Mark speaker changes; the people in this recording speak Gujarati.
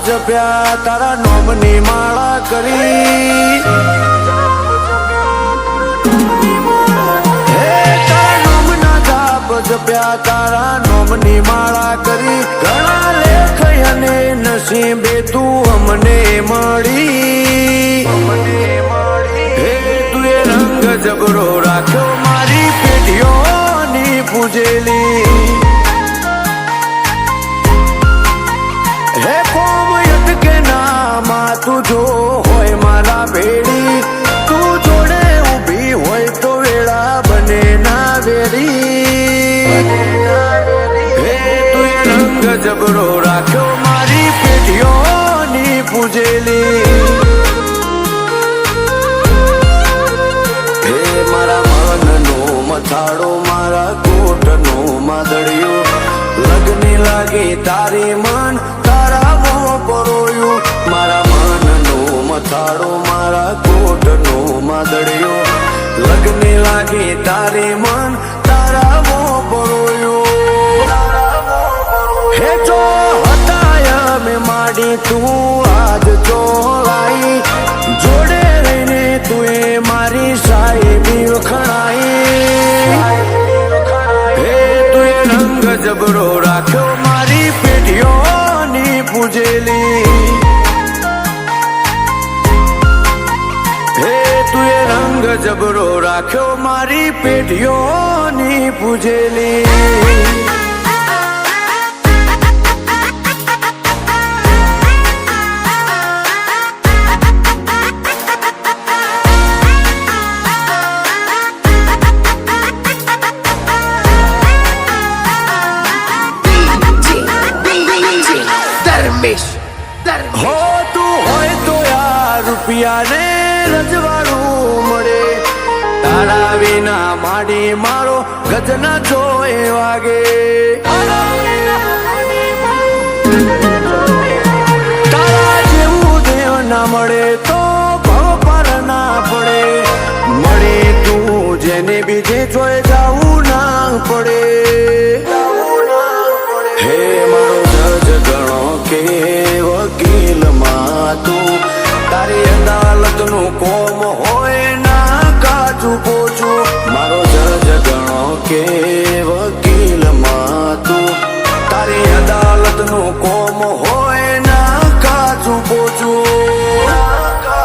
Speaker 1: જપ્યા તારા નોમની માળા કરી હે તારા નોમના જાપ જપ્યા તારા નોમની માળા કરી ઘણા લેખ અને નસીબે તું અમને મળી હે તું એ રંગ જબરો રાખ્યો મારી પેઢીઓની પૂજેલી હે કોમ કે નામાં તું જો હોય મારા ભેડી તું જોડે ઊભી હોય તો વેળા બને ના વેરી હે તું એ રંગ જબરો રાખ્યો મારી પેઢીઓની પૂજેલી હે મારા મનનો મથાળો મારા કોટનો માદળિયો લગની લાગી તારી મન મારા મનનો મથાળો મારા કોટનો માદળિયો લગને લાગે તારે મન તારા મો પરોયો હે જો હતાય મેં માડી તું આજ ચોરાઈ જોડે રહીને તું એ મારી સાહેબી વખણાઈ હે તું એ રંગ જબરો રાખ્યો મારી પેઢીઓની પૂજેલી જબરો રાખ્યો મારી પેઢીઓની પૂજેલી હો તું હોય તો યાર રૂપિયા ને રજવાડું મળે તારા વિના માડી મારો ગજના જોએ વાગે તારા જેવું દેવ ના મળે તો ભવ પર ના પડે મળે તું જેને બીજે જોઈ જાવું ના પડે હે મારો જજ ગણો કે વકીલમાં તું તારી અદાલતનું કોમ હોય ના કાચું પોચું મારો જજ ગણો કે વકીલમાં તું તારી અદાલતનું કોમ